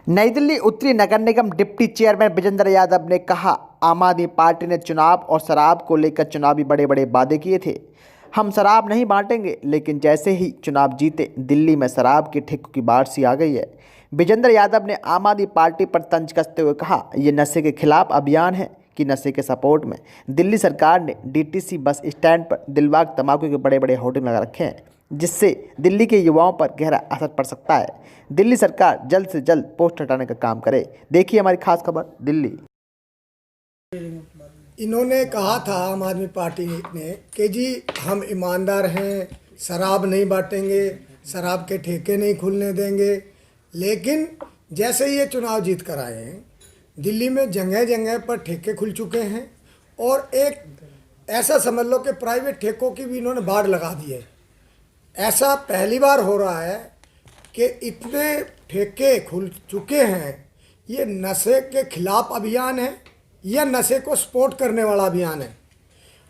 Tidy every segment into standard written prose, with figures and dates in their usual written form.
नई दिल्ली उत्तरी नगर निगम deputy chairman Vijendra Yadav ने कहा, आम आदमी पार्टी ने चुनाव और शराब को लेकर चुनावी बड़े बड़े वादे किए थे। हम शराब नहीं बांटेंगे, लेकिन जैसे ही चुनाव जीते दिल्ली में शराब के ठेकों की बाढ़ सी आ गई है। विजेंद्र यादव ने आम आदमी पार्टी पर तंज कसते हुए कहा, ये नशे के खिलाफ अभियान है कि नशे के सपोर्ट में दिल्ली सरकार ने डीटीसी बस स्टैंड पर दिलबाग तंबाकू के बड़े बड़े होर्डिंग लगा रखे हैं, जिससे दिल्ली के युवाओं पर गहरा असर पड़ सकता है। दिल्ली सरकार जल्द से जल्द पोस्ट हटाने का काम करे। देखिए हमारी खास खबर दिल्ली। इन्होंने कहा था आम आदमी पार्टी ने कि जी हम ईमानदार हैं, शराब नहीं बांटेंगे, शराब के ठेके नहीं खुलने देंगे। लेकिन जैसे ये चुनाव जीत कर आए हैं, दिल्ली में जगह जगह पर ठेके खुल चुके हैं और एक ऐसा समझ लो कि प्राइवेट ठेकों की भी इन्होंने बाढ़ लगा दी है। ऐसा पहली बार हो रहा है कि इतने ठेके खुल चुके हैं। ये नशे के खिलाफ अभियान है या नशे को सपोर्ट करने वाला अभियान है।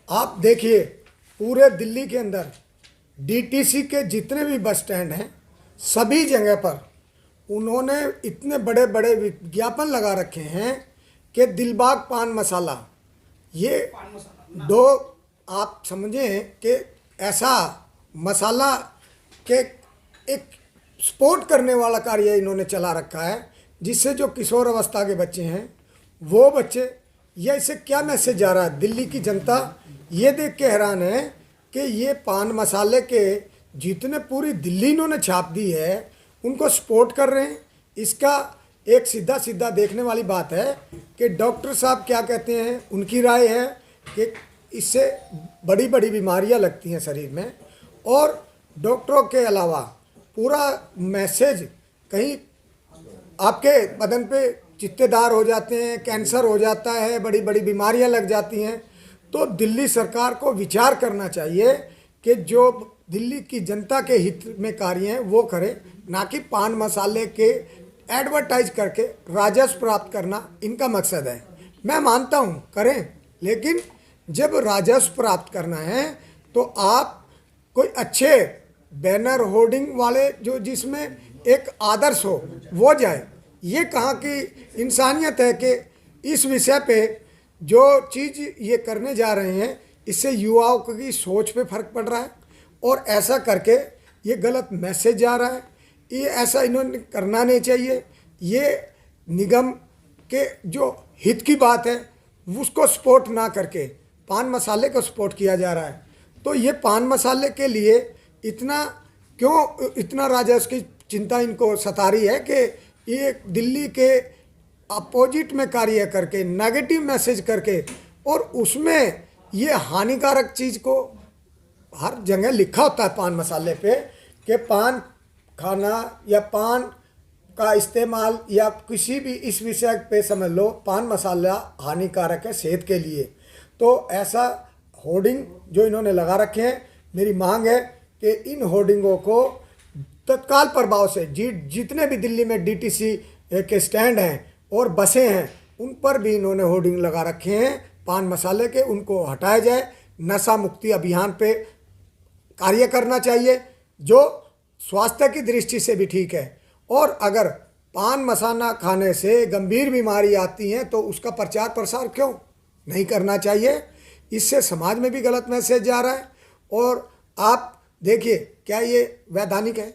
आप देखिए पूरे दिल्ली के अंदर डीटीसी के जितने भी बस स्टैंड हैं, सभी जगह पर उन्होंने इतने बड़े बड़े विज्ञापन लगा रखे हैं कि दिलबाग पान मसाला, ये दो आप समझें कि ऐसा मसाला के एक सपोर्ट करने वाला कार्य इन्होंने चला रखा है, जिससे जो किशोर अवस्था के बच्चे हैं वो बच्चे, या इससे क्या मैसेज जा रहा है, दिल्ली की जनता ये देख के हैरान है कि ये पान मसाले के जितने पूरी दिल्ली इन्होंने छाप दी है उनको सपोर्ट कर रहे हैं। इसका एक सीधा सीधा देखने वाली बात है कि डॉक्टर साहब क्या कहते हैं, उनकी राय है कि इससे बड़ी बड़ी बीमारियां लगती हैं शरीर में, और डॉक्टरों के अलावा पूरा मैसेज कहीं आपके बदन पे चित्तेदार हो जाते हैं, कैंसर हो जाता है, बड़ी बड़ी बीमारियां लग जाती हैं। तो दिल्ली सरकार को विचार करना चाहिए कि जो दिल्ली की जनता के हित में कार्य हैं वो करे, ना कि पान मसाले के एडवर्टाइज करके राजस्व प्राप्त करना इनका मकसद है। मैं मानता हूँ करें, लेकिन जब राजस्व प्राप्त करना है तो आप कोई अच्छे बैनर होर्डिंग वाले जो जिसमें एक आदर्श हो वो जाए। ये कहाँ की इंसानियत है कि इस विषय पे जो चीज़ ये करने जा रहे हैं इससे युवाओं की सोच पे फर्क पड़ रहा है और ऐसा करके ये गलत मैसेज जा रहा है। ये ऐसा इन्होंने करना नहीं चाहिए। ये निगम के जो हित की बात है उसको सपोर्ट ना करके पान मसाले को सपोर्ट किया जा रहा है। तो ये पान मसाले के लिए इतना राजस्व की चिंता इनको सता रही है कि ये दिल्ली के अपोजिट में कार्य करके नेगेटिव मैसेज करके, और उसमें ये हानिकारक चीज़ को हर जगह लिखा होता है पान मसाले पे कि पान खाना या पान का इस्तेमाल या किसी भी इस विषय पे समझ लो पान मसाला हानिकारक है सेहत के लिए। तो ऐसा होर्डिंग जो इन्होंने लगा रखे हैं, मेरी मांग है कि इन होर्डिंगों को तत्काल प्रभाव से जितने भी दिल्ली में डीटीसी के स्टैंड हैं और बसें हैं उन पर भी इन्होंने होर्डिंग लगा रखे हैं पान मसाले के, उनको हटाया जाए। नशा मुक्ति अभियान पे कार्य करना चाहिए जो स्वास्थ्य की दृष्टि से भी ठीक है, और अगर पान मसाला खाने से गंभीर बीमारी आती है तो उसका प्रचार प्रसार क्यों नहीं करना चाहिए। इससे समाज में भी गलत मैसेज जा रहा है। और आप देखिए क्या ये वैधानिक है?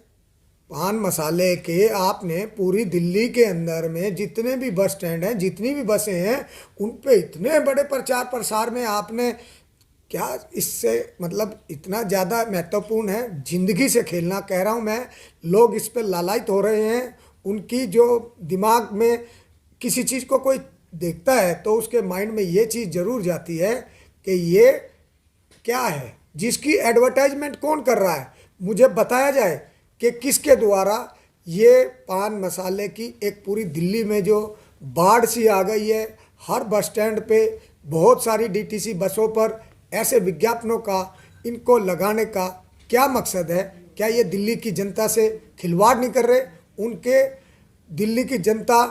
पान मसाले के आपने पूरी दिल्ली के अंदर में जितने भी बस स्टैंड हैं, जितनी भी बसें हैं, उन पे इतने बड़े प्रचार प्रसार में आपने क्या, इससे मतलब इतना ज़्यादा महत्वपूर्ण है। ज़िंदगी से खेलना कह रहा हूँ मैं। लोग इस पर लालायित हो रहे हैं। उनकी जो दिमाग में किसी चीज़ को कोई देखता है तो उसके माइंड में ये चीज़ ज़रूर जाती है कि ये क्या है, जिसकी एडवर्टाइजमेंट कौन कर रहा है, मुझे बताया जाए कि किसके द्वारा ये पान मसाले की एक पूरी दिल्ली में जो बाढ़ सी आ गई है। हर बस स्टैंड पे बहुत सारी डीटीसी बसों पर ऐसे विज्ञापनों का इनको लगाने का क्या मकसद है? क्या ये दिल्ली की जनता से खिलवाड़ नहीं कर रहे? उनके दिल्ली की जनता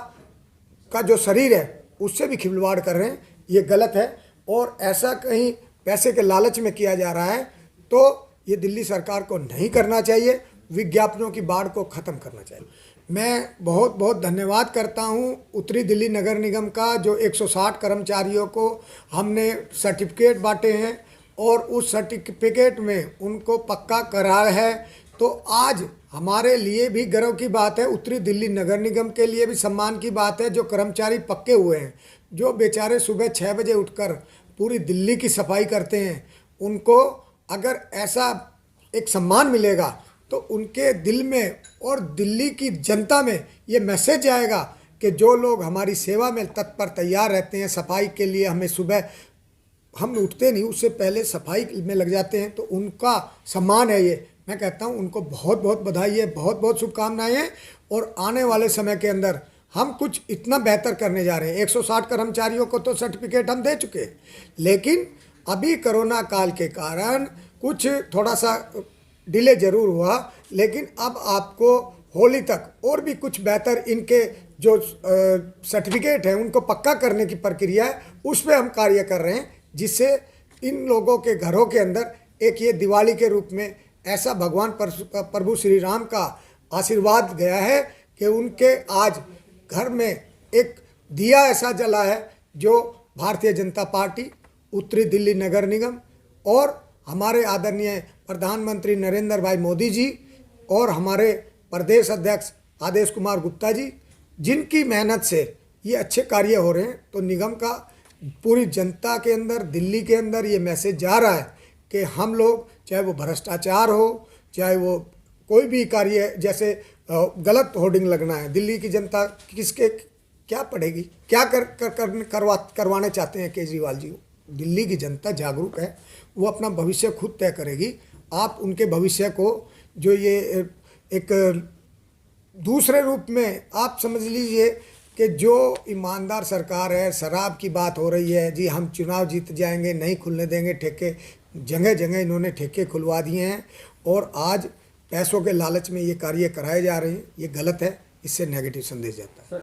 का जो शरीर है उससे भी खिलवाड़ कर रहे हैं। ये गलत है और ऐसा कहीं पैसे के लालच में किया जा रहा है तो ये दिल्ली सरकार को नहीं करना चाहिए। विज्ञापनों की बाढ़ को ख़त्म करना चाहिए। मैं बहुत बहुत धन्यवाद करता हूं उत्तरी दिल्ली नगर निगम का, जो 160 कर्मचारियों को हमने सर्टिफिकेट बांटे हैं और उस सर्टिफिकेट में उनको पक्का करार है। तो आज हमारे लिए भी गर्व की बात है, उत्तरी दिल्ली नगर निगम के लिए भी सम्मान की बात है। जो कर्मचारी पक्के हुए हैं, जो बेचारे सुबह 6 बजे उठकर पूरी दिल्ली की सफाई करते हैं, उनको अगर ऐसा एक सम्मान मिलेगा तो उनके दिल में और दिल्ली की जनता में ये मैसेज आएगा कि जो लोग हमारी सेवा में तत्पर तैयार रहते हैं सफाई के लिए, हमें सुबह हम उठते नहीं उससे पहले सफाई में लग जाते हैं, तो उनका सम्मान है ये। मैं कहता हूँ उनको बहुत बहुत बधाई है, बहुत बहुत शुभकामनाएं हैं। और आने वाले समय के अंदर हम कुछ इतना बेहतर करने जा रहे हैं। 160 कर्मचारियों को तो सर्टिफिकेट हम दे चुके, लेकिन अभी कोरोना काल के कारण कुछ थोड़ा सा डिले ज़रूर हुआ, लेकिन अब आपको होली तक और भी कुछ बेहतर इनके जो सर्टिफिकेट हैं उनको पक्का करने की प्रक्रिया है, उस पर हम कार्य कर रहे हैं, जिससे इन लोगों के घरों के अंदर एक ये दिवाली के रूप में ऐसा भगवान प्रभु श्री राम का आशीर्वाद गया है कि उनके आज घर में एक दिया ऐसा जला है जो भारतीय जनता पार्टी, उत्तरी दिल्ली नगर निगम और हमारे आदरणीय प्रधानमंत्री नरेंद्र भाई मोदी जी और हमारे प्रदेश अध्यक्ष आदेश कुमार गुप्ता जी, जिनकी मेहनत से ये अच्छे कार्य हो रहे हैं, तो निगम का पूरी जनता के अंदर, दिल्ली के अंदर ये मैसेज जा रहा है कि हम लोग, चाहे वो भ्रष्टाचार हो, चाहे वो कोई भी कार्य, जैसे गलत होर्डिंग लगना है, दिल्ली की जनता किसके क्या पड़ेगी, क्या करवाने चाहते हैं केजरीवाल जी। दिल्ली की जनता जागरूक है, वो अपना भविष्य खुद तय करेगी। आप उनके भविष्य को, जो ये एक दूसरे रूप में आप समझ लीजिए कि जो ईमानदार सरकार है, शराब की बात हो रही है जी, हम चुनाव जीत जाएंगे, नहीं खुलने देंगे ठेके, जगह जगह इन्होंने ठेके खुलवा दिए हैं और आज पैसों के लालच में ये कार्य कराए जा रहे हैं। ये गलत है, इससे नेगेटिव संदेश जाता है।